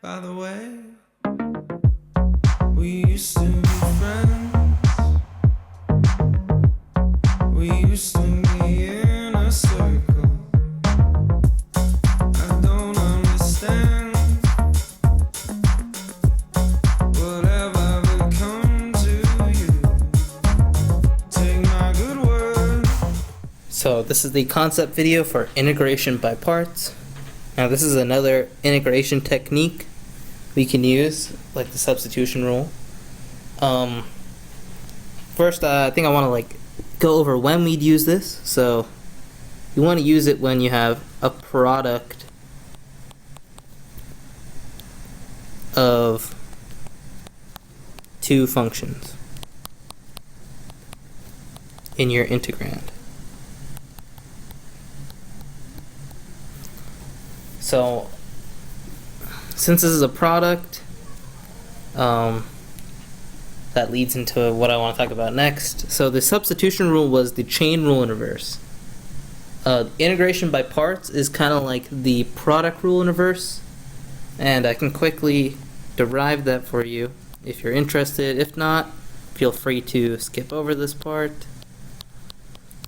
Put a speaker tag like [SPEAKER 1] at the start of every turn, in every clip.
[SPEAKER 1] By the way, we used to be friends. We used to be in a circle. I don't understand whatever become to you. Take my good word.
[SPEAKER 2] So this is the concept video for integration by parts. Now this is another integration technique we can use, like the substitution rule. First, I think I want to go over when we'd use this. So you want to use it when you have a product of two functions in your integrand. So since this is a product, that leads into what I want to talk about next. So the substitution rule was the chain rule in reverse. Integration by parts is kind of like the product rule in reverse, and I can quickly derive that for you if you're interested. If not, feel free to skip over this part.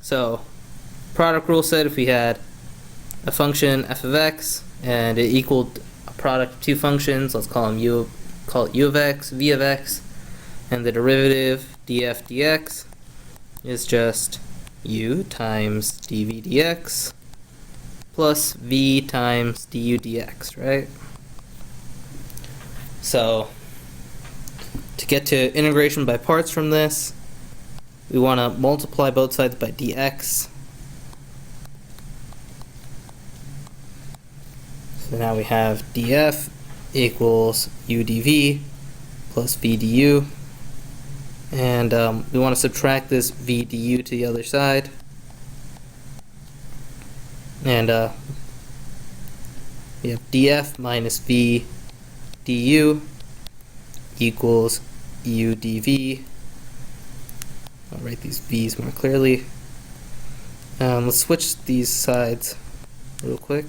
[SPEAKER 2] So product rule said if we had a function f of x and it equaled a product of two functions, let's call it u of x, v of x, and the derivative df dx is just u times dv dx plus v times du dx, right? So to get to integration by parts from this, we want to multiply both sides by dx. So now we have df equals u dv plus v du, and we want to subtract this v du to the other side, and we have df minus v du equals u dv. I'll write these v's more clearly. Let's switch these sides real quick.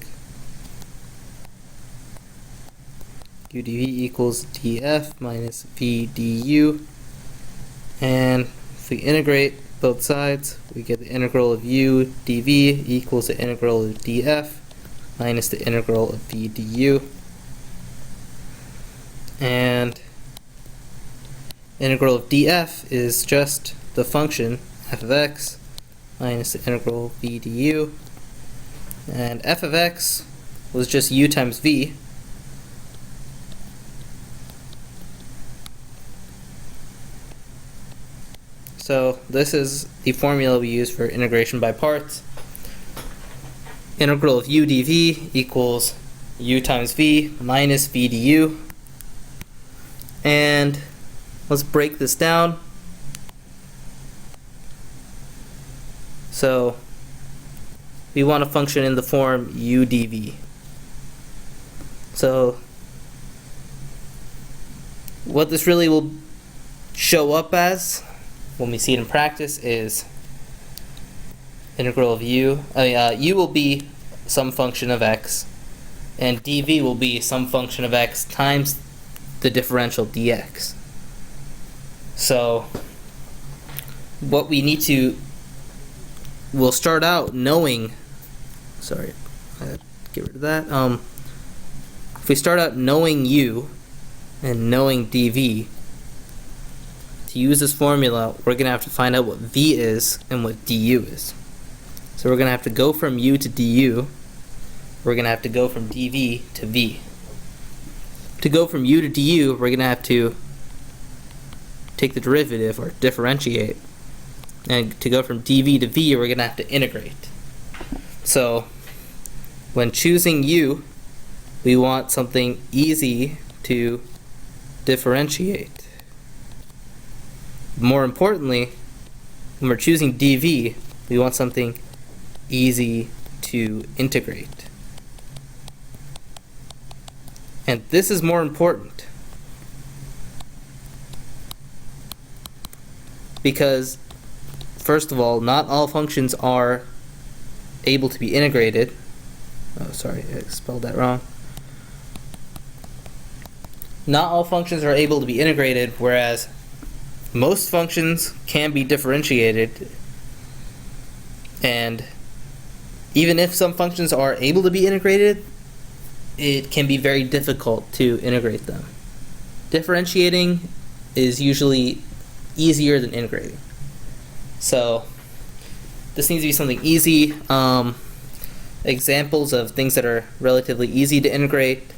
[SPEAKER 2] u dv equals df minus v du, and if we integrate both sides, we get the integral of u dv equals the integral of df minus the integral of v du, and integral of df is just the function f of x minus the integral of v du, and f of x was just u times v. So this is the formula we use for integration by parts. Integral of u dv equals u times v minus v du. And let's break this down. So we want a function in the form u dv. So what this really will show up as when we see it in practice is integral of u. U will be some function of x, and dv will be some function of x times the differential dx. So what we need to, we'll start out knowing, sorry, get rid of that. If we start out knowing u and knowing dv, to use this formula, we're going to have to find out what v is and what du is. So we're going to have to go from u to du. We're going to have to go from dv to v. To go from u to du, we're going to have to take the derivative or differentiate. And to go from dv to v, we're going to have to integrate. So when choosing u, we want something easy to differentiate. More importantly, when we're choosing dv, we want something easy to integrate. And this is more important because, first of all, not all functions are able to be integrated. Oh, sorry, I spelled that wrong. not all functions are able to be integrated, whereas most functions can be differentiated. And even if some functions are able to be integrated, it can be very difficult to integrate them. Differentiating is usually easier than integrating. So this needs to be something easy. Examples of things that are relatively easy to integrate: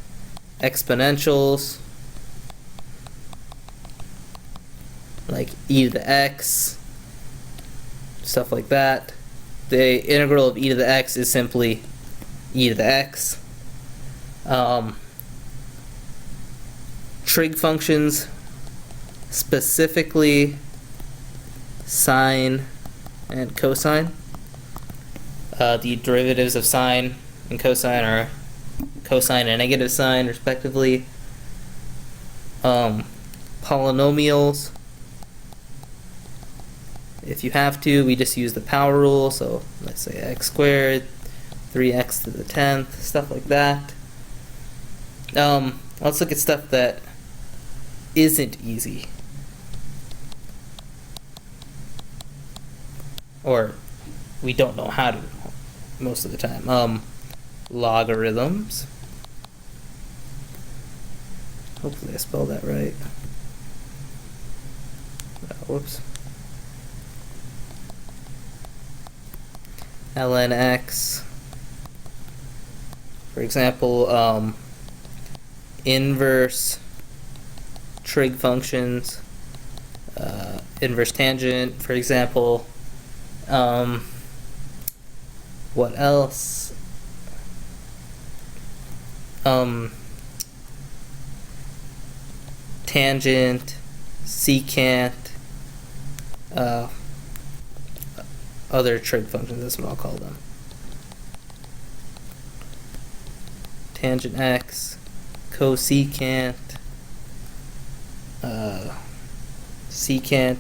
[SPEAKER 2] exponentials, like e to the x, stuff like that. The integral of e to the x is simply e to the x. Trig functions, specifically sine and cosine. The derivatives of sine and cosine are cosine and negative sine, respectively. Polynomials, if you have to, we just use the power rule. So let's say x squared, 3x to the 10th, stuff like that. Let's look at stuff that isn't easy, or we don't know how to most of the time. Logarithms. Hopefully I spelled that right. Whoops. ln x. For example, inverse trig functions, inverse tangent, for example. What else? Tangent, secant, other trig functions, that's what I'll call them. Tangent x, cosecant, secant.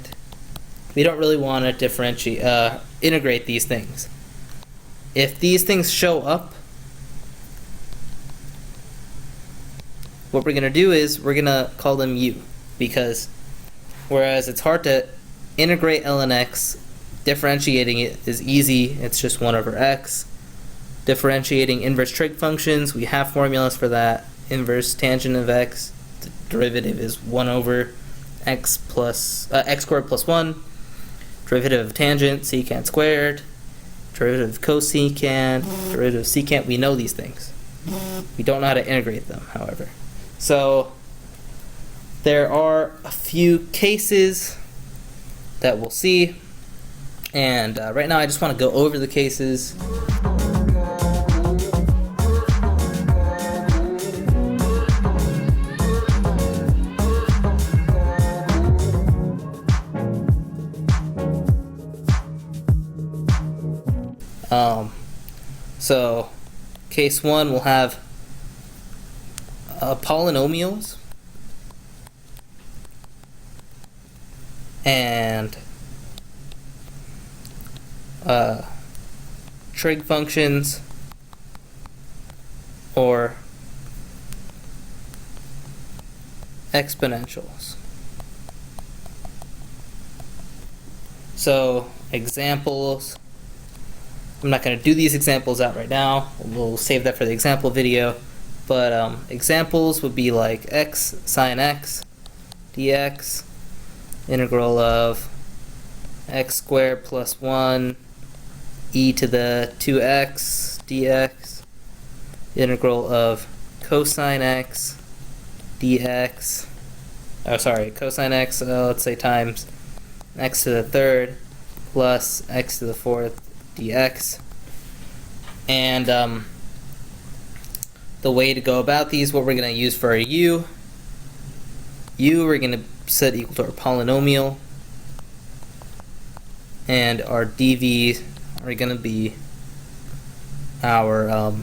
[SPEAKER 2] We don't really want to differentiate, integrate these things. If these things show up, what we're going to do is we're going to call them u, because whereas it's hard to integrate ln x, differentiating it is easy. It's just 1 over x. Differentiating inverse trig functions, we have formulas for that. Inverse tangent of x, the derivative is 1 over x plus x squared plus 1. Derivative of tangent, secant squared. Derivative of cosecant, derivative of secant. We know these things. We don't know how to integrate them, however. So there are a few cases that we'll see, and right now I just want to go over the cases. So case 1 will have polynomials and trig functions or exponentials. So examples, I'm not going to do these examples out right now. We'll save that for the example video. But examples would be like x sine x dx, integral of x squared plus 1 e to the 2x dx, integral of cosine x dx, cosine x, let's say times x to the 3rd plus x to the 4th dx. And the way to go about these, what we're going to use for our u we're going to set equal to our polynomial, and our dv are going to be our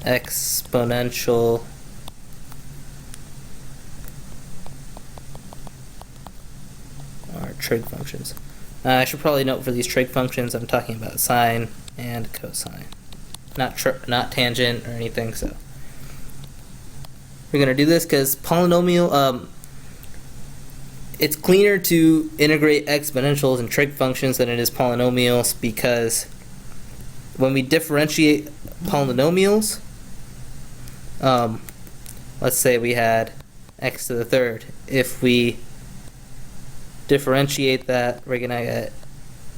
[SPEAKER 2] exponential our trig functions. I should probably note for these trig functions I'm talking about sine and cosine, not tangent or anything. So we're going to do this because polynomial, it's cleaner to integrate exponentials and trig functions than it is polynomials, because when we differentiate polynomials, let's say we had x to the third. If we differentiate that, we're going to get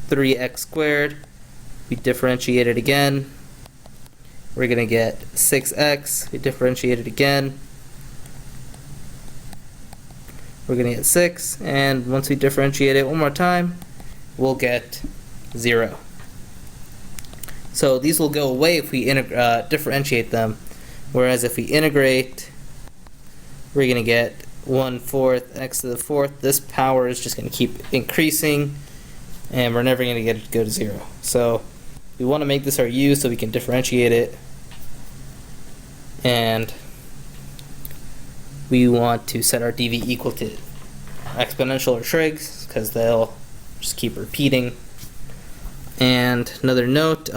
[SPEAKER 2] 3x squared. We differentiate it again, we're going to get 6x. We differentiate it again, we're going to get 6. And once we differentiate it one more time, we'll get 0. So these will go away if we differentiate them, whereas if we integrate, we're going to get 1/4 x to the fourth. This power is just going to keep increasing, and we're never going to get it to go to 0. So we want to make this our u so we can differentiate it, and we want to set our dv equal to exponential or trigs, because they'll just keep repeating. And another note,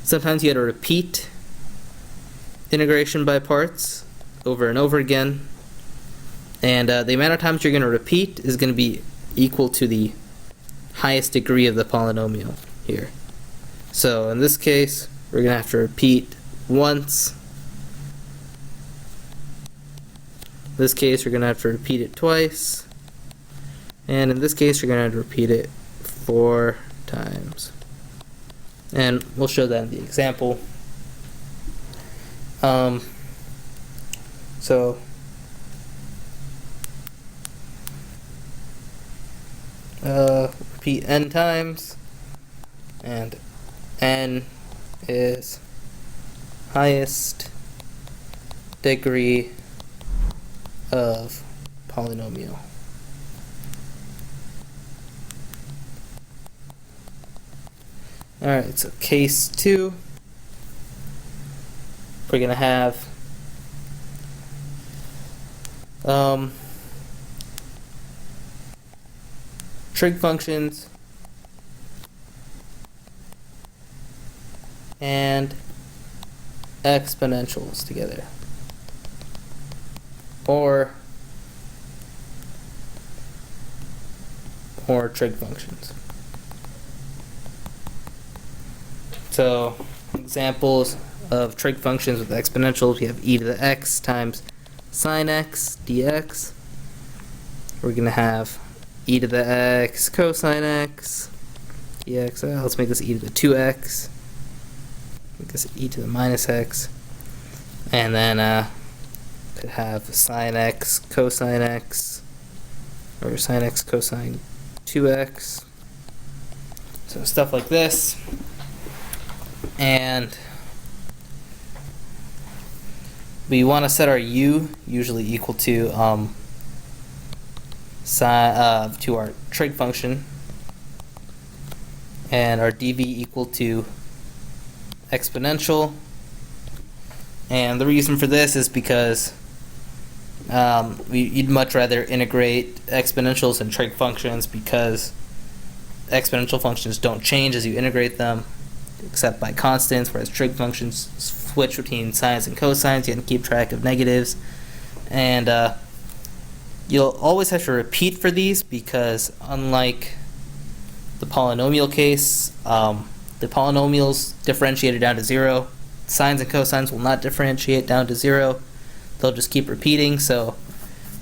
[SPEAKER 2] sometimes you have to repeat integration by parts over and over again, and the amount of times you're going to repeat is going to be equal to the highest degree of the polynomial here. So in this case, we're going to have to repeat once. In this case, we're going to have to repeat it twice. And in this case, you're going to have to repeat it 4 times. And we'll show that in the example. So repeat n times, and n is highest degree of polynomial. Alright, so case 2, we're going to have trig functions and exponentials together, or trig functions. So examples of trig functions with exponentials, we have e to the x times sine x dx. We're going to have e to the x cosine x dx. Let's make this e to the 2x. Make this e to the minus x. And then could have sine x cosine x, or sine x cosine 2x. So stuff like this. And we want to set our u usually equal to our trig function, and our dv equal to exponential. And the reason for this is because you'd much rather integrate exponentials and trig functions, because exponential functions don't change as you integrate them, except by constants, whereas trig functions switch between sines and cosines. You have to keep track of negatives, and you'll always have to repeat for these, because unlike the polynomial case, the polynomials differentiated down to 0. Sines and cosines will not differentiate down to 0. They'll just keep repeating. So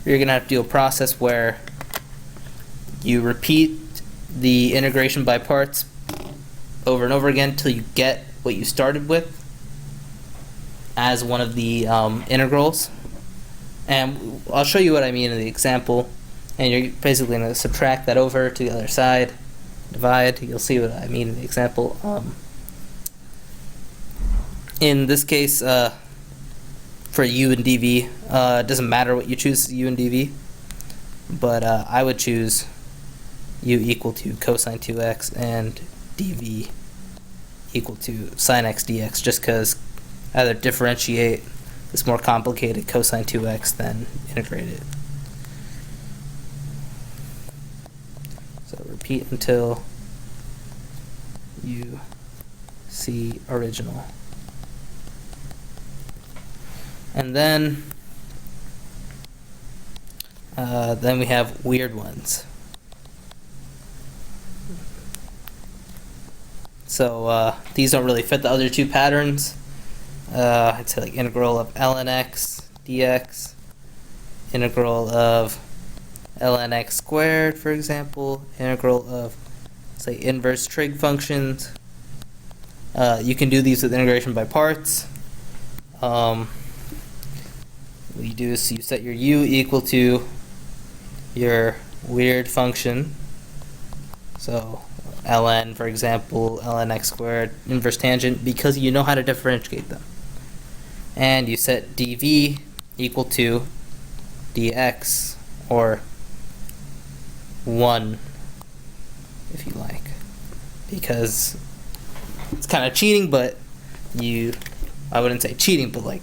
[SPEAKER 2] you're going to have to do a process where you repeat the integration by parts over and over again until you get what you started with as one of the integrals. And I'll show you what I mean in the example, and you're basically going to subtract that over to the other side, divide. You'll see what I mean in the example. In this case, for u and dv, it doesn't matter what you choose, u and dv, but I would choose u equal to cosine 2x and dv equal to sine x dx, just because I'd rather differentiate this more complicated cosine 2x than integrate it. So repeat until you see original. And then we have weird ones. So these don't really fit the other two patterns. I'd say like integral of ln x dx, integral of ln x squared, for example, integral of, say, inverse trig functions. You can do these with integration by parts. What you do is you set your u equal to your weird function. So ln, for example, ln x squared, inverse tangent, because you know how to differentiate them. And you set dv equal to dx, or 1, if you like, because it's kind of cheating, but I wouldn't say cheating, but like,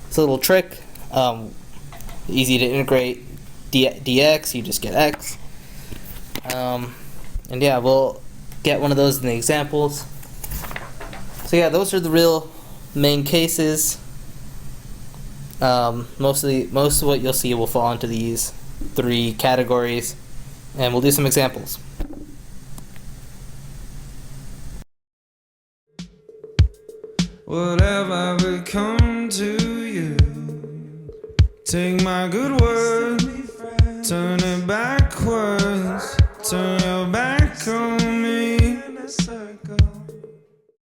[SPEAKER 2] it's a little trick. Easy to integrate dx, you just get x. And yeah, we'll get one of those in the examples. So yeah, those are the real main cases. Most of what you'll see will fall into these 3 categories, and we'll do some examples.
[SPEAKER 1] What have I become to you? Take my good word, turn it backwards, turn your back on